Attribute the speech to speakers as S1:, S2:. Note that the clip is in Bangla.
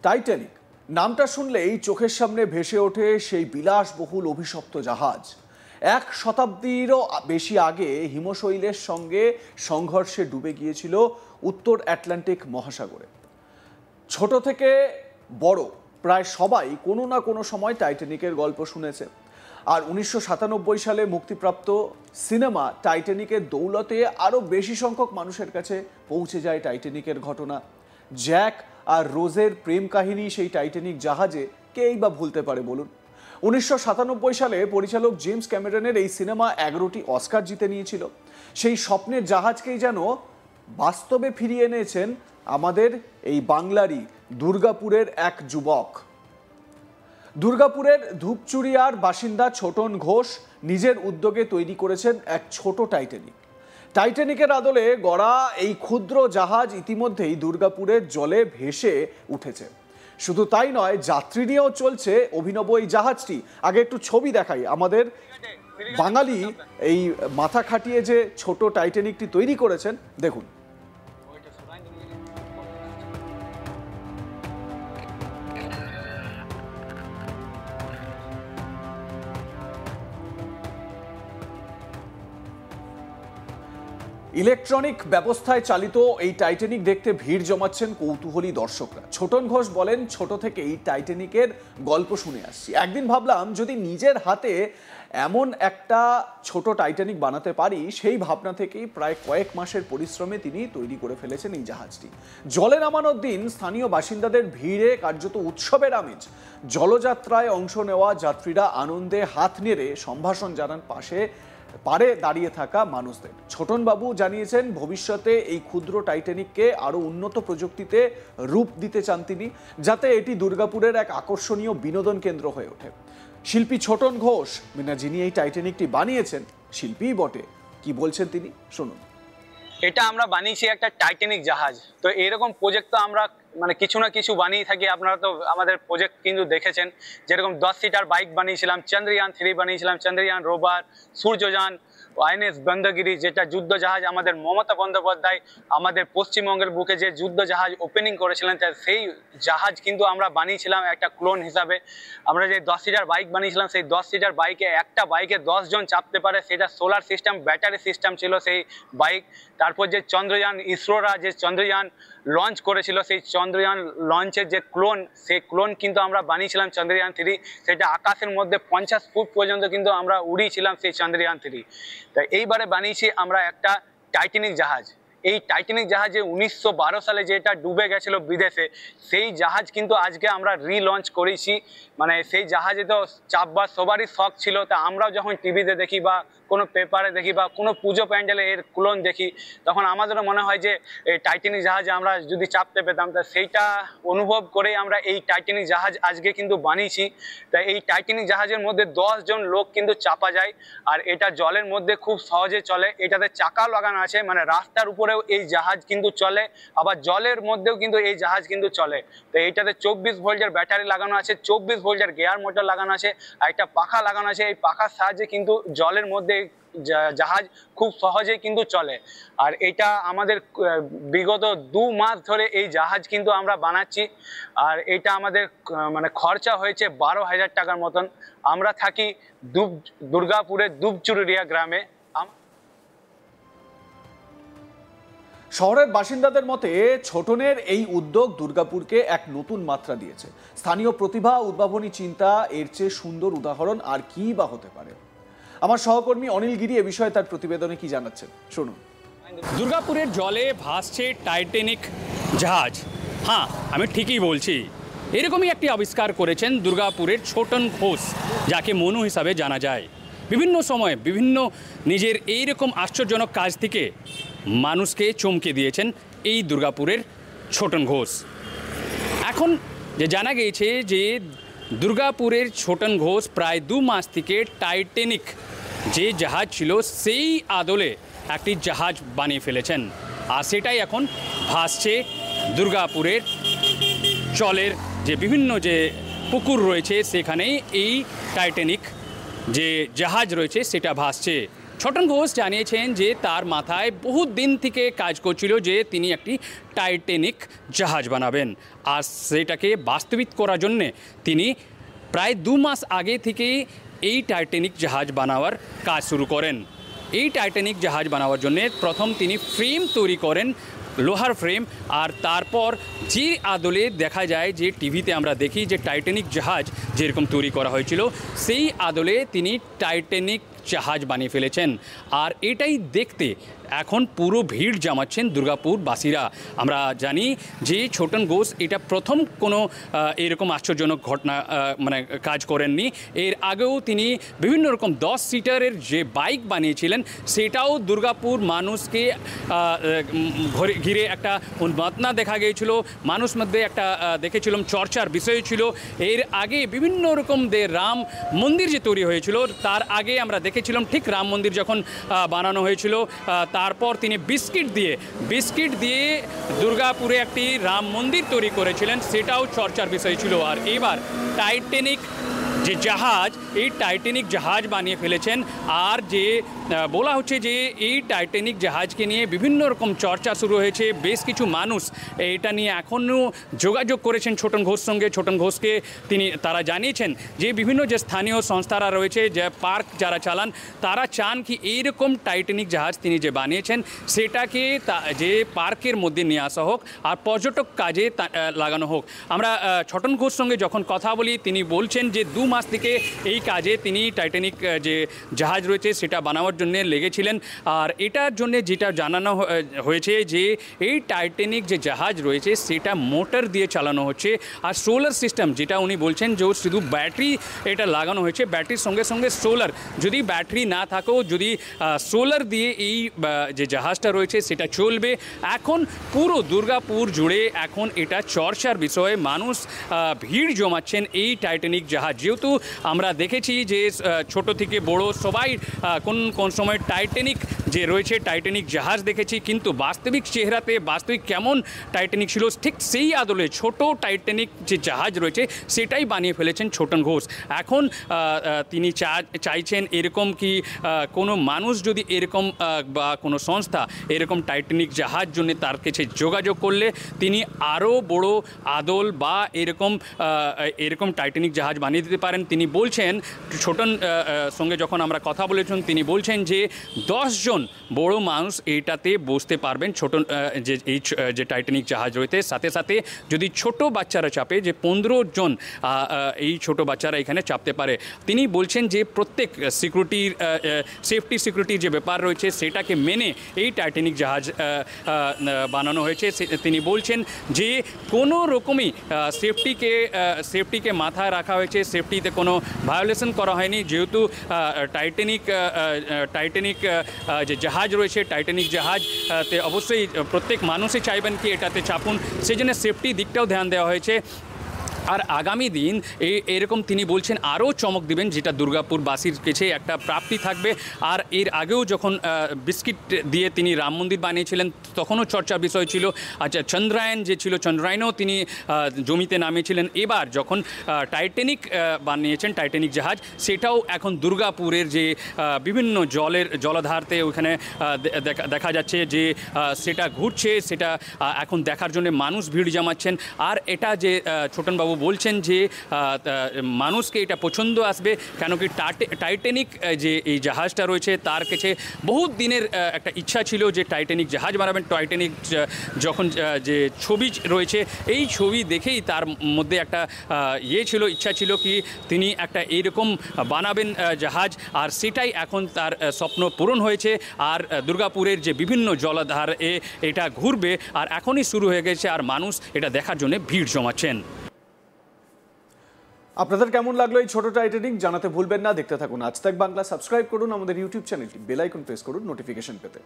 S1: টাইটানিক নামটা শুনলেই চোখের সামনে ভেসে ওঠে সেই বিলাসবহুল অভিশপ্ত জাহাজ। 1 শতাব্দীরও বেশি আগে হিমশৈলের সঙ্গে সংঘর্ষে ডুবে গিয়েছিল উত্তর আটলান্টিক মহাসাগরে। ছোট থেকে বড় প্রায় সবাই কোনো না কোনো সময় টাইটানিকের গল্প শুনেছে। আর 1997 সালে মুক্তিপ্রাপ্ত সিনেমা টাইটানিকের দৌলতে আরও বেশি সংখ্যক মানুষের কাছে পৌঁছে যায় টাইটানিকের ঘটনা। জ্যাক আর রোজের প্রেম কাহিনী সেই টাইটানিক জাহাজে কেই বা ভুলতে পারে বলুন। 1997 সালে পরিচালক জেমস ক্যামেরনের এই সিনেমা 11টি অস্কার জিতে নিয়েছিল। সেই স্বপ্নের জাহাজকেই যেন বাস্তবে ফিরিয়ে এনেছেন আমাদের এই বাংলারই দুর্গাপুরের এক যুবক। দুর্গাপুরের ধূপচুরিয়ার বাসিন্দা ছোটন ঘোষ নিজের উদ্যোগে তৈরি করেছেন এক ছোট টাইটানিক। টাইটানিকের আদলে গড়া এই ক্ষুদ্র জাহাজ ইতিমধ্যেই দুর্গাপুরের জলে ভেসে উঠেছে। শুধু তাই নয়, যাত্রী নিয়েও চলছে অভিনব এই জাহাজটি। আগে একটু ছবি দেখাই। আমাদের বাঙালি এই মাথা খাটিয়ে যে ছোট টাইটানিকটি তৈরি করেছেন, দেখুন। ইলেকট্রনিক ব্যবস্থায় চালিত এই টাইটানিক দেখতে ভিড় জমাচ্ছেন কৌতূহলী দর্শকরা। ছোটন ঘোষ বলেন, ছোট থেকেই টাইটানিকের গল্প শুনে আসছি। একদিন ভাবলাম যদি নিজের হাতে এমন একটা ছোট টাইটানিক বানাতে পারি। সেই ভাবনা থেকেই প্রায় কয়েক মাসের পরিশ্রমে তিনি তৈরি করে ফেলেছেন এই জাহাজটি। জলে নামানোর দিন স্থানীয় বাসিন্দাদের ভিড়ে কার্যত উৎসবের আমেজ। জলযাত্রায় অংশ নেওয়া যাত্রীরা আনন্দে হাত নেড়ে সম্ভাষণ জানান পারে দাঁড়িয়ে থাকা মানুষদের। ছোটন বাবু জানিয়েছেন, ভবিষ্যতে এই ক্ষুদ্র টাইটানিককে আরো উন্নত প্রযুক্তিতে রূপ দিতে চান তিনি, যাতে এটি দুর্গাপুরের এক আকর্ষণীয় বিনোদন কেন্দ্র হয়ে ওঠে। শিল্পী ছোটন ঘোষ, যিনি এই টাইটানিকটি বানিয়েছেন, শিল্পীই বটে। কি বলছেন তিনি, শুনুন।
S2: এটা আমরা বানিয়েছি একটা টাইটানিক জাহাজ। তো এরকম প্রজেক্ট তো আমরা কিছু না কিছু বানিয়ে থাকি। আপনারা তো আমাদের প্রজেক্ট কিন্তু দেখেছেন, যেরকম 10 সিটার বাইক বানিয়েছিলাম, চন্দ্রয়ান 3 বানিয়েছিলাম, চন্দ্রয়ান রোভার, সূর্যযান, আইএনএস বন্দরগিরি, যেটা যুদ্ধ জাহাজ আমাদের মমতা বন্দ্যোপাধ্যায় আমাদের পশ্চিমবঙ্গের বুকে যে যুদ্ধ জাহাজ ওপেনিং করেছিলেন, সেই জাহাজ কিন্তু আমরা বানিয়েছিলাম একটা ক্লোন হিসাবে। আমরা যে 10 সিটার বাইক বানিয়েছিলাম, সেই 10 সিটার বাইকে একটা বাইকে 10 জন চাপতে পারে, সেটা সোলার সিস্টেম, ব্যাটারি সিস্টেম ছিল সেই বাইক। তারপর যে চন্দ্রযান, ইসরোরা যে চন্দ্রযান লঞ্চ করেছিল, সেই চন্দ্রযান লঞ্চের যে ক্লোন, সেই ক্লোন কিন্তু আমরা বানিয়েছিলাম চন্দ্রযান 3। সেটা আকাশের মধ্যে 50 ফুট পর্যন্ত কিন্তু আমরা উড়িয়েছিলাম সেই চন্দ্রযান 3। তাই এইবারে বানিয়েছি আমরা একটা টাইটানিক জাহাজ। এই টাইটানিক জাহাজে 1912 সালে যেটা ডুবে গেছিল বিদেশে, সেই জাহাজ কিন্তু আজকে আমরা রিলঞ্চ করেছি। সেই জাহাজে তো চাপবার সবারই শখ ছিল। তা আমরাও যখন টিভিতে দেখি বা কোনো পেপারে দেখি বা কোনো পুজো প্যান্ডেলে এর ক্লোন দেখি, তখন আমাদেরও মনে হয় যে এই টাইটানিক জাহাজে আমরা যদি চাপতে পেতাম। তা সেইটা অনুভব করেই আমরা এই টাইটানিক জাহাজ আজকে কিন্তু বানিয়েছি। তাই এই টাইটানিক জাহাজের মধ্যে 10 জন লোক কিন্তু চাপা যায়। আর এটা জলের মধ্যে খুব সহজে চলে। এটাতে চাকা লাগানো আছে, রাস্তার উপরেও এই জাহাজ কিন্তু চলে, আবার জলের মধ্যেও কিন্তু এই জাহাজ কিন্তু চলে। তো এইটাতে 24 ভোল্টের ব্যাটারি লাগানো আছে, 24 ভোল্টের গিয়ার মোটর লাগানো আছে, আর একটা পাখা লাগানো আছে। এই পাখার সাহায্যে কিন্তু জলের মধ্যে জাহাজ খুব সহজেই কিন্তু চলে। আর এটা আমাদের বিগত 2 মাস ধরে এই জাহাজ কিন্তু আমরা বানাচ্ছি। আর এটা আমাদের খরচা হয়েছে 12,000 টাকার মতন। আমরা থাকি দুর্গাপুরের ধূপচুরিয়া গ্রামে।
S1: শহরের বাসিন্দাদের মতে ছোটনের এই উদ্যোগ দুর্গাপুরকে এক নতুন মাত্রা দিয়েছে। স্থানীয় প্রতিভা, উদ্ভাবনী চিন্তা, এর চেয়ে সুন্দর উদাহরণ আর কি বা হতে পারে। আমার সহকর্মী অনিল গিরি এ বিষয়ে তার প্রতিবেদনে কি জানাচ্ছেন, শুনুন।
S3: দুর্গাপুরের জলে ভাসছে টাইটানিক জাহাজ। হ্যাঁ, আমি ঠিকই বলছি। এরকমই একটি আবিষ্কার করেছেন দুর্গাপুরের ছোটন ঘোষ, যাকে মনু হিসাবে জানা যায়। বিভিন্ন সময়ে বিভিন্ন নিজের এইরকম আশ্চর্যজনক কাজ থেকে মানুষকে চমকে দিয়েছেন এই দুর্গাপুরের ছোটন ঘোষ। এখন যে জানা গিয়েছে যে দুর্গাপুরের ছোটন ঘোষ প্রায় 2 মাস থেকে টাইটানিক যে জাহাজ ছিল সেই আদলে একটি জাহাজ বানিয়ে ফেলেছেন। আর সেটাই এখন ভাসছে দুর্গাপুরের জলের যে বিভিন্ন যে পুকুর রয়েছে, সেখানে এই টাইটানিক যে জাহাজ রয়েছে সেটা ভাসছে। ছোটন ঘোষ জানিয়েছেন যে তার মাথায় বহুত দিন থেকে কাজ করছিল যে তিনি একটি টাইটানিক জাহাজ বানাবেন, আর সেটাকে বাস্তবিত করার জন্যে তিনি প্রায় 2 মাস আগে থেকেই এই টাইটানিক জাহাজ বানাবার কাজ শুরু করেন। এই টাইটানিক জাহাজ বানাবার জন্যে প্রথম তিনি ফ্রেম তৈরি করেন, লোহার ফ্রেম, আর তারপর যে আদলে দেখা যায় যে টিভিতে আমরা দেখি যে টাইটানিক জাহাজ যেরকম তৈরি করা হয়েছিল সেই আদলে তিনি টাইটানিক জাহাজ বানিয়ে ফেলেছেন। আর এটাই দেখতে এখন পুরো ভিড় জমাচ্ছেন দুর্গাপুরবাসীরা। আমরা জানি যে ছোটন ঘোষ এটা প্রথম কোনো এরকম আশ্চর্যজনক ঘটনা মানে কাজ করেননি। এর আগেও তিনি বিভিন্ন রকম 10 সিটারের যে বাইক বানিয়েছিলেন সেটাও দুর্গাপুর মানুষকে ঘিরে একটা উন্মাদনা দেখা গিয়েছিল, মানুষ মধ্যে একটা দেখেছিলাম চর্চার বিষয় ছিল। এর আগে বিভিন্ন রকম রাম মন্দির যে তৈরি হয়েছিল তার আগে আমরা দেখেছিলাম ঠিক রাম মন্দির যখন বানানো হয়েছিল তারপর তিনি বিস্কিট দিয়ে দুর্গাপুরে একটি রাম মন্দির তৈরি করেছিলেন, সেটাও চর্চার বিষয় ছিল। আর এবার টাইটানিক যে জাহাজ, এই টাইটানিক জাহাজ বানিয়ে ফেলেছেন। আর যে বলা হচ্ছে যে এই টাইটানিক জাহাজকে নিয়ে বিভিন্ন রকম চর্চা শুরু হয়েছে। বেশ কিছু মানুষ এটা নিয়ে এখনও যোগাযোগ করেছেন ছোটন ঘোষ সঙ্গে। ছোটন ঘোষকে তারা জানিয়েছেন যে বিভিন্ন যে স্থানীয় সংস্থারা রয়েছে, যে পার্ক যারা চালান, তারা চান কি এইরকম টাইটানিক জাহাজ তিনি যে বানিয়েছেন সেটাকে যে পার্কের মধ্যে নিয়ে আসা হোক আর পর্যটক কাজে লাগানো হোক। আমরা ছোটন ঘোষ সঙ্গে যখন কথা বলি তিনি বলছেন যে 2 মাস থেকে এই কাজে তিনি টাইটানিক যে জাহাজ রয়েছে সেটা বানাবার জন্য লেগেছিলেন। আর এটার জন্য যেটা জানানো হয়েছে যে এই টাইটানিক যে জাহাজ রয়েছে সেটা মোটর দিয়ে চালানো হচ্ছে, আর সোলার সিস্টেম যেটা উনি বলছেন যে শুধু ব্যাটারি এটা লাগানো হয়েছে, ব্যাটারির সঙ্গে সঙ্গে সোলার, যদি ব্যাটারি না থাকেও যদি সোলার দিয়ে এই যে জাহাজটা রয়েছে সেটা চলবে। এখন পুরো দুর্গাপুর জুড়ে এখন এটা চর্চার বিষয়ে মানুষ ভিড় জমাচ্ছেন এই টাইটানিক জাহাজ। যেহেতু আমরা দেখেছি যে ছোট থেকে বড় সবাই কোন সময় টাইটানিক যে রয়েছে টাইটানিক জাহাজ দেখেছি, কিন্তু বাস্তবিক চেহারাতে বাস্তবিক কেমন টাইটানিক ছিল ঠিক সেই আদলে ছোট টাইটানিক যে জাহাজ রয়েছে সেটাই বানিয়ে ফেলেছেন ছোটন ঘোষ। এখন তিনি চাইছেন এরকম কি কোনো মানুষ যদি এরকম বা কোনো সংস্থা এরকম টাইটানিক জাহাজ জন্য তার কাছে যোগাযোগ করলে তিনি আরও বড় আদল বা এরকম টাইটানিক জাহাজ বানিয়ে দিতে পারেন। তিনি বলছেন, ছোটন সঙ্গে যখন আমরা কথা বলেছেন তিনি বলছেন যে 10 জন বড় মানুষ এইটাতে বসতে পারবেন, ছোটন যে টাইটানিক জাহাজ রয়েছে। সাথে সাথে যদি ছোট বাচ্চারা চাপে যে 15 জন এই ছোট বাচ্চারা এখানে চাপতে পারে। তিনি বলছেন যে প্রত্যেক সিকিউরিটির যে ব্যাপার রয়েছে সেটাকে মেনে এই টাইটানিক জাহাজ বানানো হয়েছে। তিনি বলছেন যে কোনো রকমই সেফটিকে মাথায় রাখা হয়েছে, সেফটিতে কোনো ভায়োলেশন করা হয়নি। যেহেতু টাইটানিক যে জাহাজ রয়েছে টাইটানিক জাহাজতে অবশ্যই প্রত্যেক মানুষই চাইবেন কি এটাতে চাপুন, সেই জন্য সেফটি দিকটাও ধ্যান দেওয়া হয়েছে। আর আগামী দিন এরকম তিনি বলছেন আরও চমক দিবেন, যেটা দুর্গাপুরবাসীর কাছে একটা প্রাপ্তি থাকবে। আর এর আগেও যখন বিস্কিট দিয়ে তিনি রাম মন্দির বানিয়েছিলেন তখনও চর্চার বিষয় ছিল। আচ্ছা, চন্দ্রায়ন যে ছিল, চন্দ্রায়নও তিনি জমিতে নামিয়েছিলেন। এবার যখন টাইটানিক বানিয়েছেন টাইটানিক জাহাজ, সেটাও এখন দুর্গাপুরের যে বিভিন্ন জলাধারতে ওইখানে দেখা যাচ্ছে যে সেটা ঘুরছে, সেটা এখন দেখার জন্য মানুষ ভিড় জমাচ্ছেন। আর এটা যে ছোটনবাবু বলছেন যে মানুষকে এটা পছন্দ আসবে, কেন কি টাইটানিক যে এই জাহাজটা রয়েছে তার কাছে বহুত দিনের একটা ইচ্ছা ছিল যে টাইটানিক জাহাজ বানাবেন। টাইটানিক যখন যে ছবি রয়েছে এই ছবি দেখেই তার মধ্যে একটা ইচ্ছা ছিল কি তিনি একটা এইরকম বানাবেন জাহাজ, আর সেটাই এখন তার স্বপ্ন পূরণ হয়েছে। আর দুর্গাপুরের যে বিভিন্ন জলাধার এটা ঘুরবে, আর এখনই শুরু হয়ে গেছে, আর মানুষ এটা দেখার জন্য ভিড় জমাচ্ছেন।
S1: আপনাদের কেমন লাগলো এই ছোট টাইটানিক জানাতে ভুলবেন না। দেখতে থাকুন আজ তাক বাংলা, সাবস্ক্রাইব করুন আমাদের ইউটিউব চ্যানেলটি, বেল আইকন প্রেস করুন নোটিফিকেশন পেতে।